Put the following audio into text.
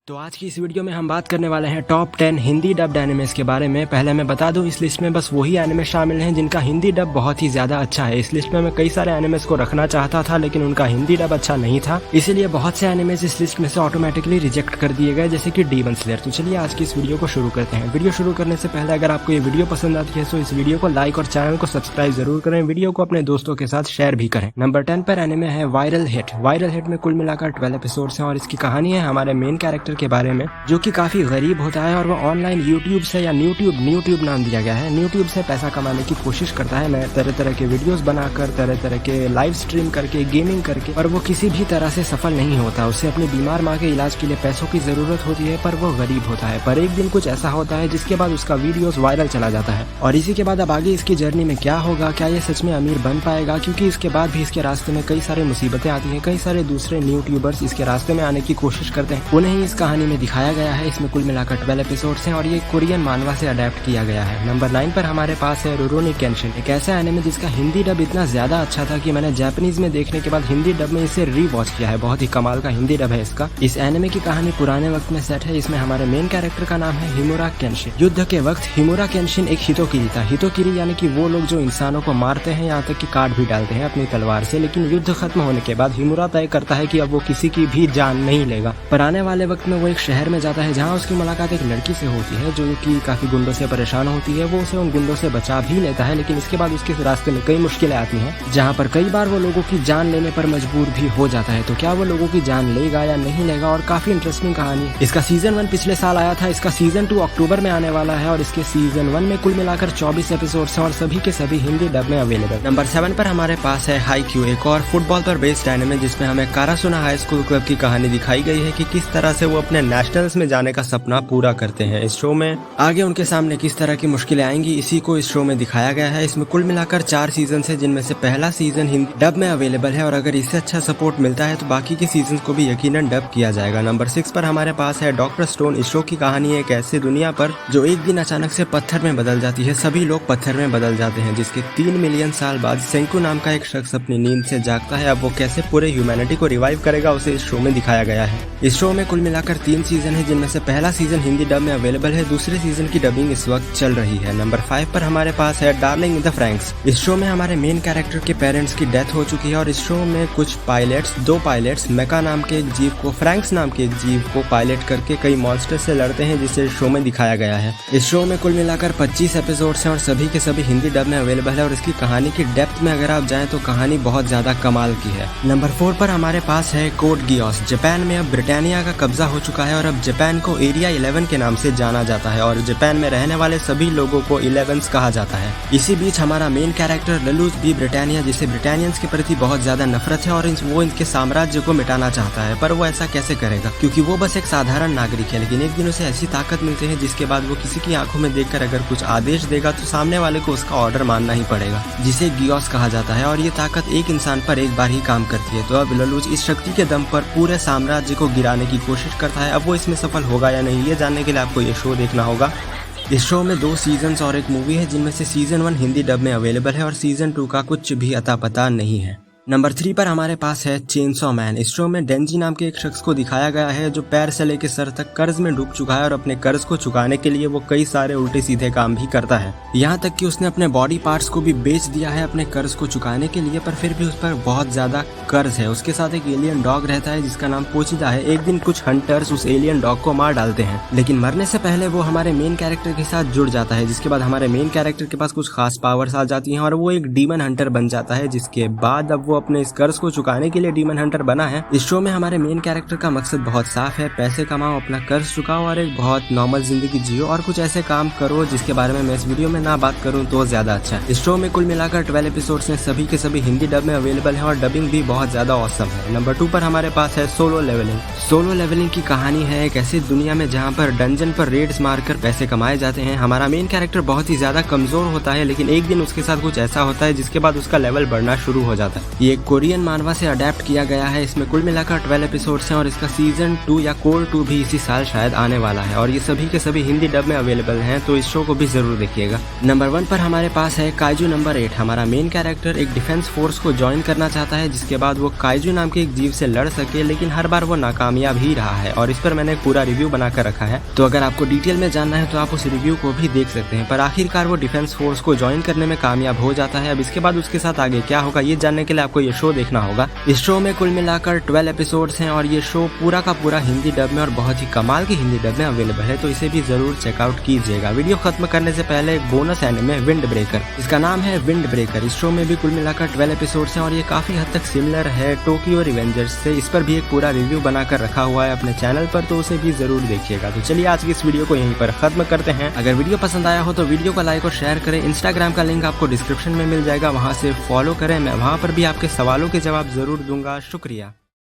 तो आज की इस वीडियो में हम बात करने वाले हैं टॉप 10 हिंदी डब्ड एनिमेस के बारे में। पहले मैं बता दूं, इस लिस्ट में बस वही एनिमे शामिल हैं जिनका हिंदी डब बहुत ही ज्यादा अच्छा है। इस लिस्ट में मैं कई सारे एनिमेस को रखना चाहता था लेकिन उनका हिंदी डब अच्छा नहीं था, इसीलिए बहुत से एनिमेस इस लिस्ट में से ऑटोमेटिकली रिजेक्ट कर दिए गए, जैसे कि डीमन स्लेयर। तो चलिए आज की इस वीडियो को शुरू करते हैं। वीडियो शुरू करने से पहले अगर आपको ये वीडियो पसंद आती है तो इस वीडियो को लाइक और चैनल को सब्सक्राइब जरूर करें, वीडियो को अपने दोस्तों के साथ शेयर भी करें। नंबर 10 पर एनिमे है वायरल हिट। वायरल हिट में कुल मिलाकर 12 एपिसोड्स हैं और इसकी कहानी है हमारे मेन कैरेक्टर के बारे में, जो कि काफी गरीब होता है और वो ऑनलाइन यूट्यूब से, या न्यूट्यूब नाम दिया गया है, न्यूट्यूब से पैसा कमाने की कोशिश करता है। नए तरह तरह के वीडियोस बनाकर, तरह तरह के लाइव स्ट्रीम करके, गेमिंग करके, पर वो किसी भी तरह से सफल नहीं होता। उसे अपनी बीमार माँ के इलाज के लिए पैसों की जरूरत होती है, पर वो गरीब होता है। पर एक दिन कुछ ऐसा होता है जिसके बाद उसका वीडियोस वायरल चला जाता है और इसी के बाद अब आगे इसकी जर्नी में क्या होगा, क्या ये सच में अमीर बन पाएगा, क्योंकि इसके बाद भी इसके रास्ते में कई सारे मुसीबतें आती है। कई सारे दूसरे यूट्यूबर्स इसके रास्ते में आने की कोशिश करते हैं, उन्हें ही इस कहानी में दिखाया गया है। इसमें कुल मिलाकर 12 एपिसोड्स हैं और ये कोरियन मानवा से अडेप्ट किया गया है। नंबर 9 पर हमारे पास है रुरोनी केंशिन, एक ऐसा एनिमे जिसका हिंदी डब इतना ज्यादा अच्छा था कि मैंने जापानीज में देखने के बाद हिंदी डब में इसे रीवॉच किया है। बहुत ही कमाल का हिंदी डब है इसका। इस एनिमे की कहानी पुराने वक्त में सेट है। इसमें हमारे मेन कैरेक्टर का नाम है हिमुरा केंशिन। युद्ध के वक्त हिमुरा केंशिन एक हितोकिरी था। हितोकिरी यानी कि वो लोग जो इंसानों को मारते हैं, यहाँ तक कि काट भी डालते हैं अपनी तलवार से। लेकिन युद्ध खत्म होने के बाद हिमुरा तय करता है कि अब वो किसी की भी जान नहीं लेगा। पर आने वाले वक्त में वो एक शहर में जाता है जहाँ उसकी मुलाकात एक लड़की से होती है जो कि काफी गुंडों से परेशान होती है। वो उसे उन गुंडों से बचा भी लेता है, लेकिन इसके बाद उसके रास्ते में कई मुश्किलें आती हैं, जहाँ पर कई बार वो लोगों की जान लेने पर मजबूर भी हो जाता है। तो क्या वो लोगों की जान लेगा या नहीं लेगा, और काफी इंटरेस्टिंग कहानी है। इसका सीजन 1 पिछले साल आया था, इसका सीजन 2 अक्टूबर में आने वाला है और इसके सीजन 1 में कुल मिलाकर 24 एपिसोड्स हैं और सभी के सभी हिंदी डब में अवेलेबल। नंबर 7 पर हमारे पास है हाईक्यू, एक और फुटबॉल पर बेस्ड एनिमे जिसमें हमें कारासुना हाई स्कूल क्लब की कहानी दिखाई गई है कि किस तरह से वो अपने नेशनल्स में जाने का सपना पूरा करते हैं। इस शो में आगे उनके सामने किस तरह की मुश्किलें आएंगी, इसी को इस शो में दिखाया गया है। इसमें कुल मिलाकर 4 सीजन है, जिनमें से पहला सीजन हिंदी डब में अवेलेबल है और अगर इससे अच्छा सपोर्ट मिलता है तो बाकी के सीजन को भी यकीनन डब किया जाएगा। नंबर 6 पर हमारे पास है डॉक्टर स्टोन। इस शो की कहानी है एक ऐसी दुनिया पर जो एक दिन अचानक से पत्थर में बदल जाती है। सभी लोग पत्थर में बदल जाते हैं, जिसके 3 मिलियन साल बाद सेंकू नाम का एक शख्स अपनी नींद से जागता है। अब वो कैसे पूरे ह्यूमैनिटी को रिवाइव करेगा, उसे इस शो में दिखाया गया है। इस शो में कुल मिलाकर 3 सीजन है, जिनमें से पहला सीजन हिंदी डब में अवेलेबल है, दूसरे सीजन की डबिंग इस वक्त चल रही है। नंबर 5 पर हमारे पास है डार्लिंग इन द फ्रैंक्स। इस शो में हमारे मेन कैरेक्टर के पेरेंट्स की डेथ हो चुकी है और इस शो में कुछ पायलट्स, 2 पायलट्स मेका नाम के एक जीव को, फ्रैंक्स नाम के एक जीव को पायलट करके कई मॉन्स्टर से लड़ते हैं, जिसे इस शो में दिखाया गया है। इस शो में कुल मिलाकर 25 एपिसोड्स हैं और सभी के सभी हिंदी डब में अवेलेबल है और इसकी कहानी की डेप्थ में अगर आप जाएं तो कहानी बहुत ज्यादा कमाल की है। नंबर 4 पर हमारे पास है कोड गियोस। जापान में अब ब्रिटानिया का कब्जा हो चुका है और अब जापान को एरिया 11 के नाम से जाना जाता है और जापान में रहने वाले सभी लोगों को 11s कहा जाता है। इसी बीच हमारा मेन कैरेक्टर ललूज बी ब्रिटानिया, जिसे ब्रिटानियंस के प्रति बहुत ज्यादा नफरत है और वो इनके साम्राज्य को मिटाना चाहता है, पर वो ऐसा कैसे करेगा क्योंकि वो बस एक साधारण नागरिक है। लेकिन एक दिन उसे ऐसी ताकत मिलती है जिसके बाद वो किसी की आंखों में देखकर अगर कुछ आदेश देगा तो सामने वाले को उसका ऑर्डर मानना ही पड़ेगा, जिसे गियोस कहा जाता है और ये ताकत एक इंसान पर एक बार ही काम करती है। तो अब ललूज इस शक्ति के दम पर पूरे साम्राज्य को गिराने की कोशिश करता है। अब वो इसमें सफल होगा या नहीं, ये जानने के लिए आपको ये शो देखना होगा। इस शो में 2 सीजन्स और एक मूवी है, जिनमें से सीजन 1 हिंदी डब में अवेलेबल है और सीजन 2 का कुछ भी अता पता नहीं है। नंबर 3 पर हमारे पास है चेनसॉ मैन। इस शो में डेंजी नाम के एक शख्स को दिखाया गया है जो पैर से लेकर सर तक कर्ज में डूब चुका है और अपने कर्ज को चुकाने के लिए वो कई सारे उल्टे सीधे काम भी करता है। यहाँ तक कि उसने अपने बॉडी पार्ट्स को भी बेच दिया है अपने कर्ज को चुकाने के लिए, पर फिर भी उस पर बहुत ज्यादा कर्ज है। उसके साथ एक एलियन डॉग रहता है जिसका नाम पोचिदा है। एक दिन कुछ हंटर्स उस एलियन डॉग को मार डालते हैं, लेकिन मरने से पहले वो हमारे मेन कैरेक्टर के साथ जुड़ जाता है, जिसके बाद हमारे मेन कैरेक्टर के पास कुछ खास पावर्स आ जाती हैं और वो एक डीमन हंटर बन जाता है, जिसके बाद अब वो अपने इस कर्ज को चुकाने के लिए डीमन हंटर बना है। इस शो में हमारे मेन कैरेक्टर का मकसद बहुत साफ है, पैसे कमाओ, अपना कर्ज चुकाओ और एक बहुत नॉर्मल जिंदगी जियो और कुछ ऐसे काम करो जिसके बारे में मैं इस वीडियो में ना बात करूं तो ज्यादा अच्छा है। इस शो में कुल मिलाकर 12 एपिसोड्स हैं, सभी के सभी हिंदी डब में अवेलेबल है और डबिंग भी बहुत ज्यादा ऑसम है। नंबर 2 पर हमारे पास है सोलो लेवलिंग। सोलो लेवलिंग की कहानी है एक ऐसी दुनिया में जहाँ पर डंजन पर रेड्स मारकर पैसे कमाए जाते हैं। हमारा मेन कैरेक्टर बहुत ही ज्यादा कमजोर होता है, लेकिन एक दिन उसके साथ कुछ ऐसा होता है जिसके बाद उसका लेवल बढ़ना शुरू हो जाता है। ये कोरियन मानवा से अडेप्ट किया गया है। इसमें कुल मिलाकर 12 एपिसोड्स हैं और इसका सीजन 2 या कोर 2 भी इसी साल शायद आने वाला है और ये सभी के सभी हिंदी डब में अवेलेबल हैं, तो इस शो को भी जरूर देखिएगा। नंबर 1 पर हमारे पास है काइजू नंबर 8। हमारा मेन कैरेक्टर एक डिफेंस फोर्स को ज्वाइन करना चाहता है, जिसके बाद वो काइजू नाम के एक जीव से लड़ सके, लेकिन हर बार वो नाकामयाब ही रहा है और इस पर मैंने एक पूरा रिव्यू बनाकर रखा है, तो अगर आपको डिटेल में जानना है तो आप उस रिव्यू को भी देख सकते हैं। पर आखिरकार वो डिफेंस फोर्स को ज्वाइन करने में कामयाब हो जाता है। अब इसके बाद उसके साथ आगे क्या होगा ये जानने के लिए आपको ये शो देखना होगा। इस शो में कुल मिलाकर 12 एपिसोड्स हैं और ये शो पूरा का पूरा हिंदी डब में और बहुत ही कमाल की हिंदी डब में अवेलेबल है, तो इसे भी जरूर चेकआउट कीजिएगा। वीडियो खत्म करने से पहले एक बोनस एनिमे विंड ब्रेकर, इसका नाम है विंड ब्रेकर। इस शो में भी कुल मिलाकर 12 एपिसोड्स हैं और ये काफी हद तक सिमिलर है टोक्यो रिवेंजर्स से। इस पर भी एक पूरा रिव्यू बनाकर रखा हुआ है अपने चैनल पर, तो उसे भी जरूर देखिएगा। तो चलिए आज की इस वीडियो को यहीं पर खत्म करते हैं। अगर वीडियो पसंद आया हो तो वीडियो को लाइक और शेयर करें। इंस्टाग्राम का लिंक आपको डिस्क्रिप्शन में मिल जाएगा, वहां से फॉलो करें। मैं वहां पर भी आपके सवालों के जवाब जरूर दूंगा। शुक्रिया।